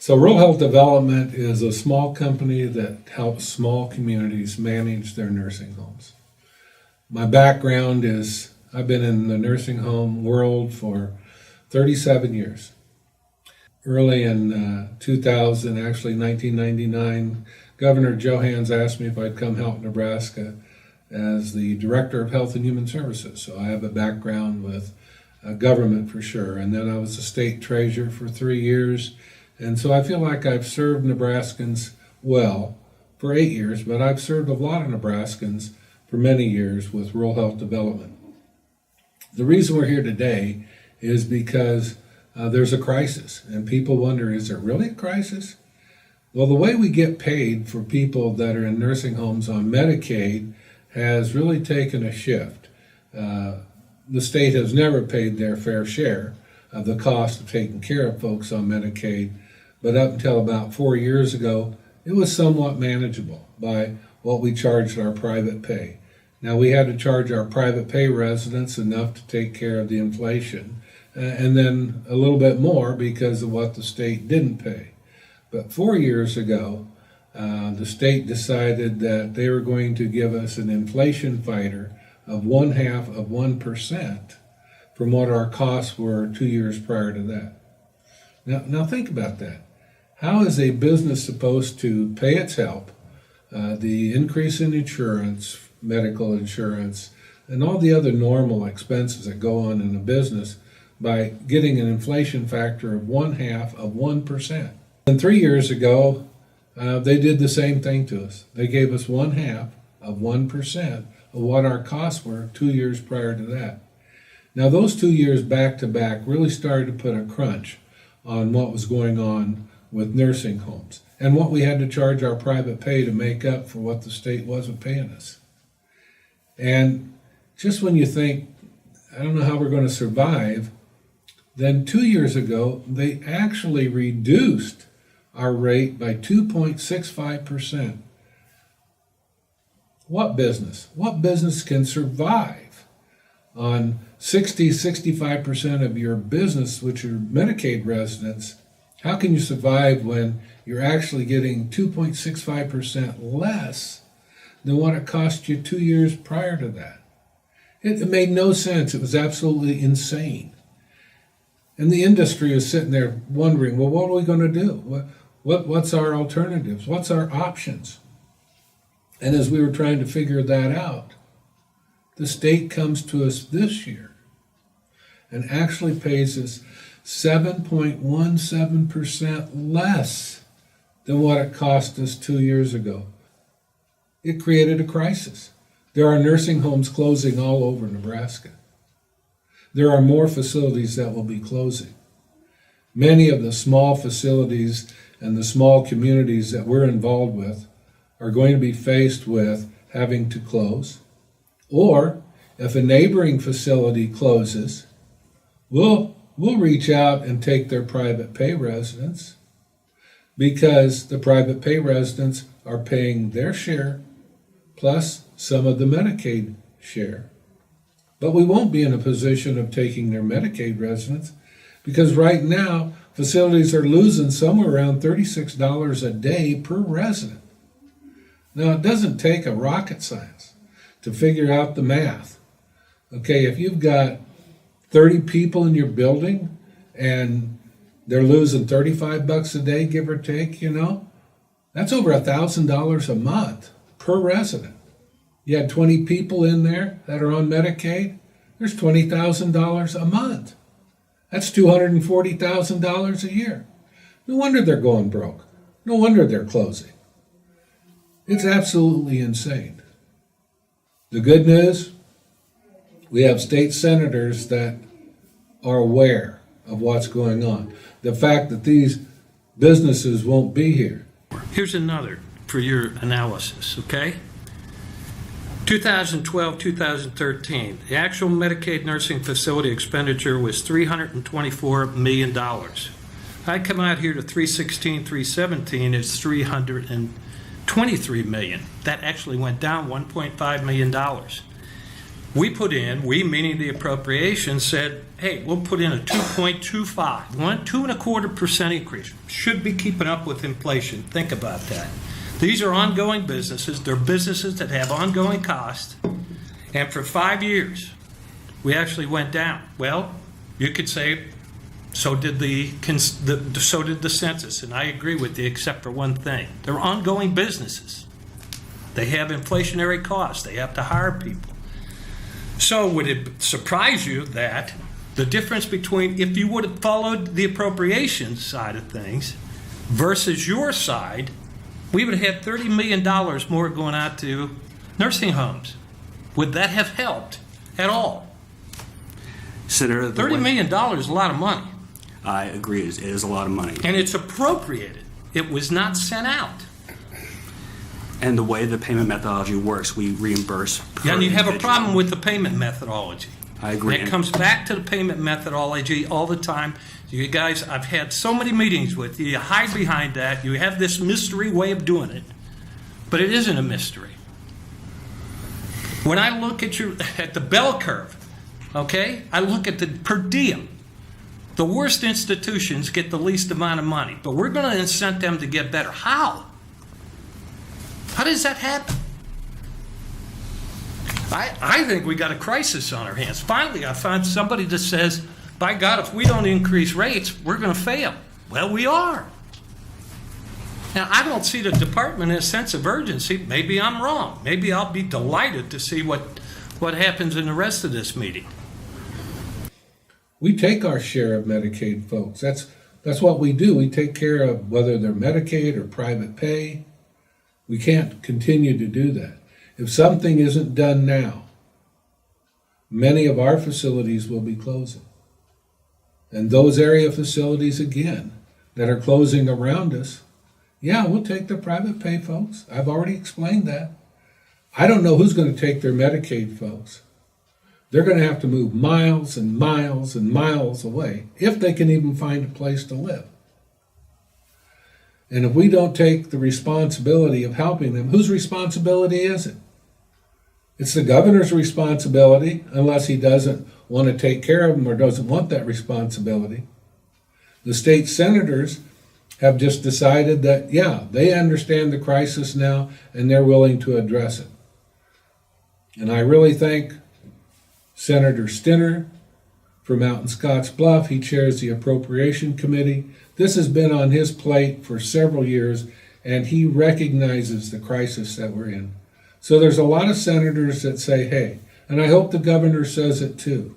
So Rural Health Development is a small company that helps small communities manage their nursing homes. My background is I've been in the nursing home world for 37 years. Early in 2000, actually 1999, Governor Johans asked me if I'd come help Nebraska as the Director of Health and Human Services. So I have a background with government for sure. And then I was a state treasurer for 3 years. And so I feel like I've served Nebraskans well for 8 years, but I've served a lot of Nebraskans for many years with rural health development. The reason we're here today is because there's a crisis, and people wonder, is there really a crisis? Well, the way we get paid for people that are in nursing homes on Medicaid has really taken a shift. The state has never paid their fair share of the cost of taking care of folks on Medicaid, but up until about 4 years ago, it was somewhat manageable by what we charged our private pay. Now, we had to charge our private pay residents enough to take care of the inflation, and then a little bit more because of what the state didn't pay. But 4 years ago, the state decided that they were going to give us an inflation fighter of 0.5% from what our costs were 2 years prior to that. Now think about that. How is a business supposed to pay its help, the increase in insurance, medical insurance, and all the other normal expenses that go on in a business by getting an inflation factor of 0.5%? And 3 years ago, they did the same thing to us. They gave us 0.5% of what our costs were 2 years prior to that. Now, those 2 years back to back really started to put a crunch on what was going on with nursing homes and what we had to charge our private pay to make up for what the state wasn't paying us. And just when you think, I don't know how we're going to survive, then 2 years ago, they actually reduced our rate by 2.65%. What business can survive on 65% of your business, which are Medicaid residents? How can you survive when you're actually getting 2.65% less than what it cost you 2 years prior to that? It made no sense. It was absolutely insane. And the industry is sitting there wondering, well, what are we going to do? What's our alternatives? What's our options? And as we were trying to figure that out, the state comes to us this year and actually pays us 7.17% less than what it cost us 2 years ago. It created a crisis. There are nursing homes closing all over Nebraska. There are more facilities that will be closing. Many of the small facilities and the small communities that we're involved with are going to be faced with having to close. Or if a neighboring facility closes, we'll reach out and take their private pay residents because the private pay residents are paying their share plus some of the Medicaid share. But we won't be in a position of taking their Medicaid residents because right now facilities are losing somewhere around $36 a day per resident. Now, it doesn't take a rocket science to figure out the math. Okay, if you've got 30 people in your building and they're losing $35 a day, give or take, that's over $1,000 a month per resident. You had 20 people in there that are on Medicaid, there's $20,000 a month. That's $240,000 a year. No wonder they're going broke. No wonder they're closing. It's absolutely insane. The good news, we have state senators that are aware of what's going on. The fact that these businesses won't be here. Here's another for your analysis, okay? 2012-2013, the actual Medicaid nursing facility expenditure was $324 million. I come out here to 316-317, it's $323 million. That actually went down $1.5 million. we put in, we meaning the appropriation, said, hey, we'll put in a 2.25, 2.25% increase. Should be keeping up with inflation. Think about that. These are ongoing businesses. They're businesses that have ongoing costs. And for 5 years, we actually went down. Well, you could say, so did the census, and I agree with you, except for one thing. They're ongoing businesses. They have inflationary costs. They have to hire people. So would it surprise you that the difference between if you would have followed the appropriations side of things versus your side, we would have had $30 million more going out to nursing homes? Would that have helped at all? Senator, $30 million is a lot of money. I agree. It is a lot of money. And it's appropriated. It was not sent out. And the way the payment methodology works, we reimburse per Yeah, and you have a individual. problem with the payment methodology. I agree. And it comes back to the payment methodology all the time. You guys, I've had so many meetings with you. You hide behind that. You have this mystery way of doing it. But it isn't a mystery. When I look at the bell curve, okay, I look at the per diem. The worst institutions get the least amount of money, but we're going to incent them to get better. How? How does that happen? I think we got a crisis on our hands. Finally, I found somebody that says, by God, if we don't increase rates, we're going to fail. Well, we are. Now, I don't see the department in a sense of urgency. Maybe I'm wrong. Maybe I'll be delighted to see what happens in the rest of this meeting. We take our share of Medicaid folks. That's what we do. We take care of whether they're Medicaid or private pay. We can't continue to do that. If something isn't done now, many of our facilities will be closing. And those area facilities, again, that are closing around us, yeah, we'll take the private pay folks. I've already explained that. I don't know who's going to take their Medicaid folks. They're going to have to move miles and miles and miles away if they can even find a place to live. And if we don't take the responsibility of helping them, whose responsibility is it? It's the governor's responsibility, unless he doesn't want to take care of them or doesn't want that responsibility. The state senators have just decided that, yeah, they understand the crisis now and they're willing to address it. And I really thank Senator Stinner from out in Scotts Bluff. He chairs the Appropriation Committee. This has been on his plate for several years, and he recognizes the crisis that we're in. So there's a lot of senators that say, hey, and I hope the governor says it too.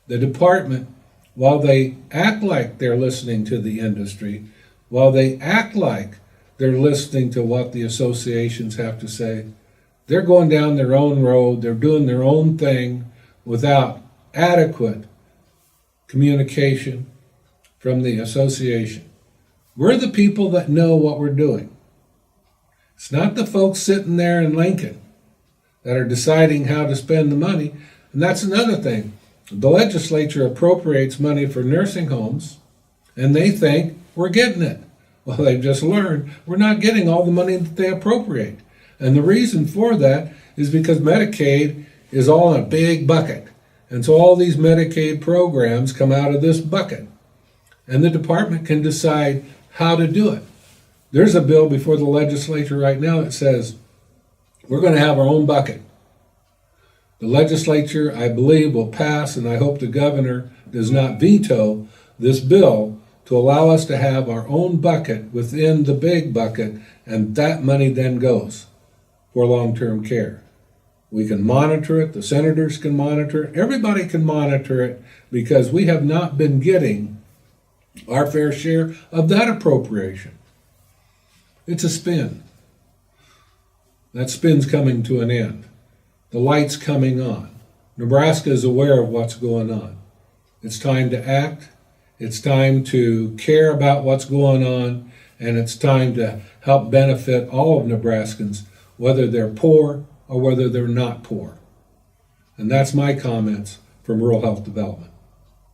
The department, while they act like they're listening to the industry, while they act like they're listening to what the associations have to say, they're going down their own road, they're doing their own thing without adequate communication from the association. We're the people that know what we're doing. It's not the folks sitting there in Lincoln that are deciding how to spend the money. And that's another thing. The legislature appropriates money for nursing homes, and they think we're getting it. Well, they've just learned we're not getting all the money that they appropriate. And the reason for that is because Medicaid is all in a big bucket. And so all these Medicaid programs come out of this bucket. And the department can decide how to do it. There's a bill before the legislature right now that says we're going to have our own bucket. The legislature, I believe, will pass, and I hope the governor does not veto this bill to allow us to have our own bucket within the big bucket, and that money then goes for long-term care. We can monitor it, the senators can monitor it, everybody can monitor it, because we have not been getting our fair share of that appropriation. It's a spin. That spin's coming to an end. The light's coming on. Nebraska is aware of what's going on. It's time to act. It's time to care about what's going on, and it's time to help benefit all of Nebraskans, whether they're poor or whether they're not poor. And that's my comments from Rural Health Development.